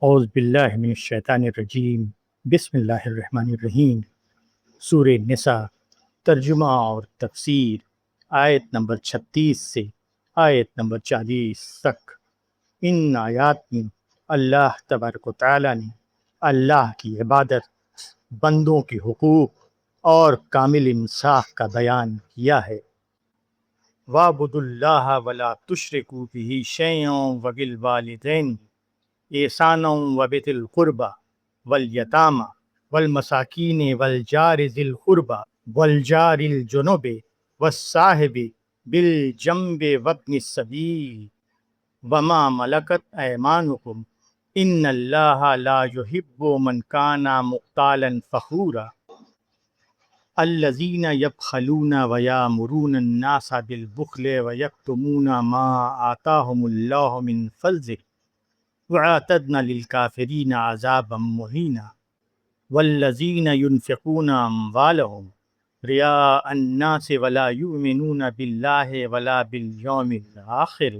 اعوذ باللہ من الشیطان الرجیم، بسم اللہ الرحمن الرحیم۔ سورہ نساء، ترجمہ اور تفسیر، آیت نمبر 36 سے آیت نمبر 40 تک۔ ان آیات میں اللہ تبارک و تعالیٰ نے اللہ کی عبادت، بندوں کے حقوق اور کامل انصاف کا بیان کیا ہے۔ وَاعْبُدُوا اللَّهَ وَلَا تُشْرِكُوا بِهِ شَيْئًا وَبِالْوَالِدَيْنِ احسانا وبذی القربى والیتامى والمساکین والجار ذی القربى والجار الجنب والصاحب بالجنب وابن السبیل وما ملکت ایمانکم ان اللہ لا يحب من کان مختالا فخورا الذین یبخلون ویامرون الناس بالبخل ویکتمون ما آتاہم اللہ من فضلہ وَأَعْتَدْنَا لِلْكَافِرِينَ عَذَابًا مُهِينًا وَالَّذِينَ يُنْفِقُونَ أَمْوَالَهُمْ رِئَاءَ النَّاسِ وَلَا يُؤْمِنُونَ بِاللَّهِ وَلَا بِالْيَوْمِ الْآخِرِ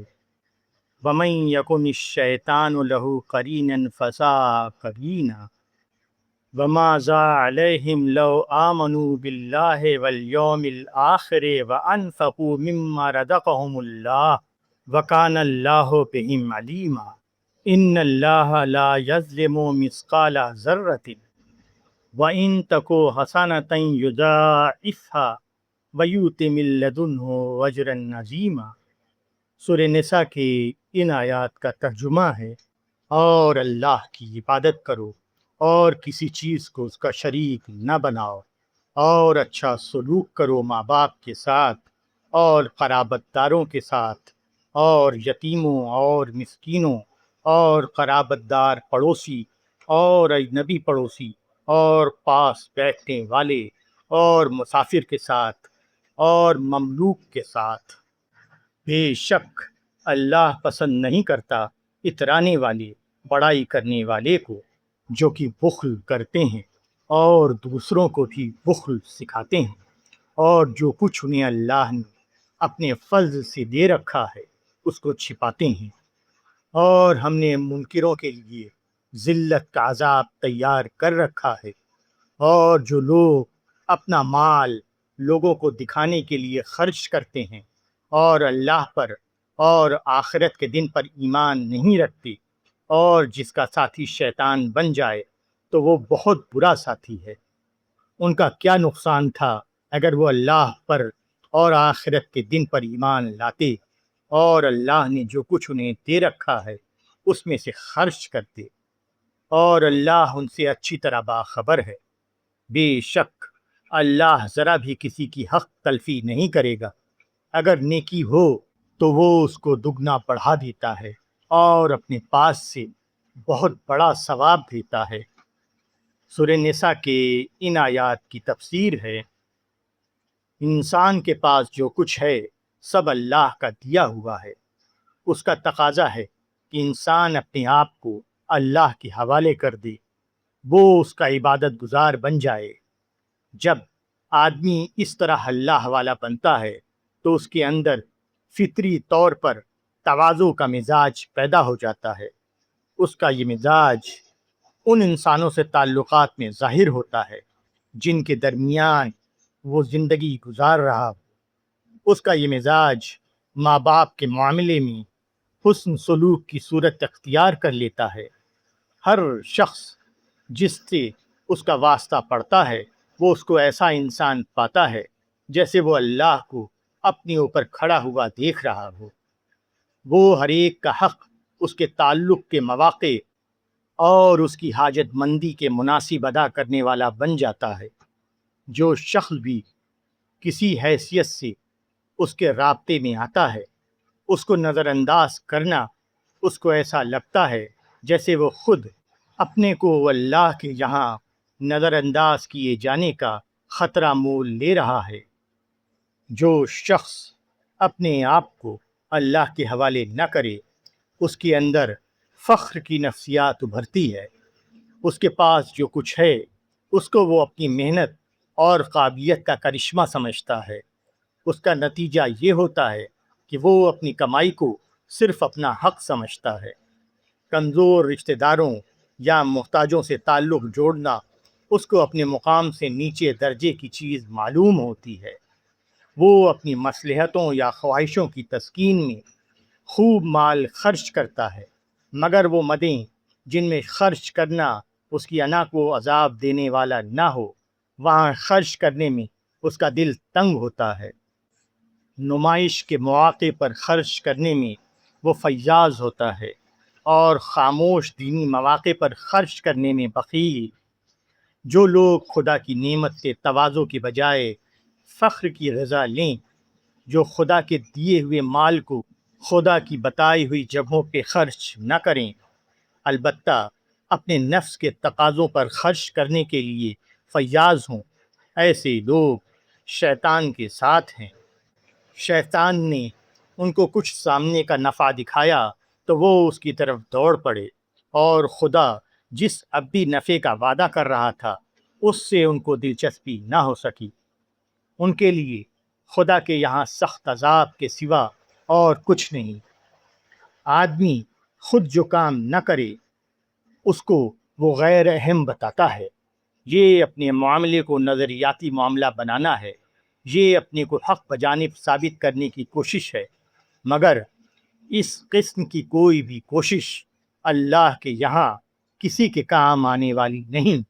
وَمَنْ يَكُنِ الشَّيْطَانُ لَهُ قَرِينًا فَسَاءَ قَرِينًا وَمَاذَا عَلَيْهِمْ لَوْ آمَنُوا بِاللَّهِ وَالْيَوْمِ الْآخِرِ وَأَنْفَقُوا مِمَّا رَزَقَهُمُ اللَّهُ وَكَانَ اللَّهُ بِهِمْ عَلِيمًا ان اللہ لا یظلم مثقال ذرۃ وان تک حسنۃ یضاعفها ویؤت من لدنہ اجرا عظیما۔ سورہ نساء کی ان آیات کا ترجمہ ہے، اور اللہ کی عبادت کرو اور کسی چیز کو اس کا شریک نہ بناؤ، اور اچھا سلوک کرو ماں باپ کے ساتھ اور قرابت داروں کے ساتھ اور یتیموں اور مسکینوں اور قرابت دار پڑوسی اور اجنبی پڑوسی اور پاس بیٹھنے والے اور مسافر کے ساتھ اور مملوک کے ساتھ۔ بے شک اللہ پسند نہیں کرتا اترانے والے، بڑائی کرنے والے کو، جو کہ بخل کرتے ہیں اور دوسروں کو بھی بخل سکھاتے ہیں، اور جو کچھ انہیں اللہ نے اپنے فضل سے دے رکھا ہے اس کو چھپاتے ہیں۔ اور ہم نے منکروں کے لیے ذلت کا عذاب تیار کر رکھا ہے، اور جو لوگ اپنا مال لوگوں کو دکھانے کے لیے خرچ کرتے ہیں اور اللہ پر اور آخرت کے دن پر ایمان نہیں رکھتے، اور جس کا ساتھی شیطان بن جائے تو وہ بہت برا ساتھی ہے۔ ان کا کیا نقصان تھا اگر وہ اللہ پر اور آخرت کے دن پر ایمان لاتے اور اللہ نے جو کچھ انہیں دے رکھا ہے اس میں سے خرچ کرتے، اور اللہ ان سے اچھی طرح باخبر ہے۔ بے شک اللہ ذرا بھی کسی کی حق تلفی نہیں کرے گا، اگر نیکی ہو تو وہ اس کو دگنا بڑھا دیتا ہے اور اپنے پاس سے بہت بڑا ثواب دیتا ہے۔ سورہ نساء کے ان آیات کی تفسیر ہے، انسان کے پاس جو کچھ ہے سب اللہ کا دیا ہوا ہے۔ اس کا تقاضا ہے کہ انسان اپنے آپ کو اللہ کے حوالے کر دے، وہ اس کا عبادت گزار بن جائے۔ جب آدمی اس طرح اللہ والا بنتا ہے تو اس کے اندر فطری طور پر تواضع کا مزاج پیدا ہو جاتا ہے۔ اس کا یہ مزاج ان انسانوں سے تعلقات میں ظاہر ہوتا ہے جن کے درمیان وہ زندگی گزار رہا ہو۔ اس کا یہ مزاج ماں باپ کے معاملے میں حسن سلوک کی صورت اختیار کر لیتا ہے۔ ہر شخص جس سے اس کا واسطہ پڑتا ہے وہ اس کو ایسا انسان پاتا ہے جیسے وہ اللہ کو اپنے اوپر کھڑا ہوا دیکھ رہا ہو۔ وہ ہر ایک کا حق اس کے تعلق کے مواقع اور اس کی حاجت مندی کے مناسب ادا کرنے والا بن جاتا ہے۔ جو شخص بھی کسی حیثیت سے اس کے رابطے میں آتا ہے اس کو نظر انداز کرنا اس کو ایسا لگتا ہے جیسے وہ خود اپنے کو اللہ کے یہاں نظر انداز کیے جانے کا خطرہ مول لے رہا ہے۔ جو شخص اپنے آپ کو اللہ کے حوالے نہ کرے اس کے اندر فخر کی نفسیات ابھرتی ہے۔ اس کے پاس جو کچھ ہے اس کو وہ اپنی محنت اور قابلیت کا کرشمہ سمجھتا ہے۔ اس کا نتیجہ یہ ہوتا ہے کہ وہ اپنی کمائی کو صرف اپنا حق سمجھتا ہے۔ کمزور رشتہ داروں یا محتاجوں سے تعلق جوڑنا اس کو اپنے مقام سے نیچے درجے کی چیز معلوم ہوتی ہے۔ وہ اپنی مصلحتوں یا خواہشوں کی تسکین میں خوب مال خرچ کرتا ہے، مگر وہ مدیں جن میں خرچ کرنا اس کی انا کو عذاب دینے والا نہ ہو، وہاں خرچ کرنے میں اس کا دل تنگ ہوتا ہے۔ نمائش کے مواقع پر خرچ کرنے میں وہ فیاض ہوتا ہے، اور خاموش دینی مواقع پر خرچ کرنے میں بخیل۔ جو لوگ خدا کی نعمت سے تواضع کی بجائے فخر کی غذا لیں، جو خدا کے دیے ہوئے مال کو خدا کی بتائی ہوئی جگہوں پہ خرچ نہ کریں، البتہ اپنے نفس کے تقاضوں پر خرچ کرنے کے لیے فیاض ہوں، ایسے لوگ شیطان کے ساتھ ہیں۔ شیطان نے ان کو کچھ سامنے کا نفع دکھایا تو وہ اس کی طرف دوڑ پڑے، اور خدا جس ابدی نفع کا وعدہ کر رہا تھا اس سے ان کو دلچسپی نہ ہو سکی۔ ان کے لیے خدا کے یہاں سخت عذاب کے سوا اور کچھ نہیں۔ آدمی خود جو کام نہ کرے اس کو وہ غیر اہم بتاتا ہے۔ یہ اپنے معاملے کو نظریاتی معاملہ بنانا ہے، یہ اپنے کو حق بجانب ثابت کرنے کی کوشش ہے، مگر اس قسم کی کوئی بھی کوشش اللہ کے یہاں کسی کے کام آنے والی نہیں۔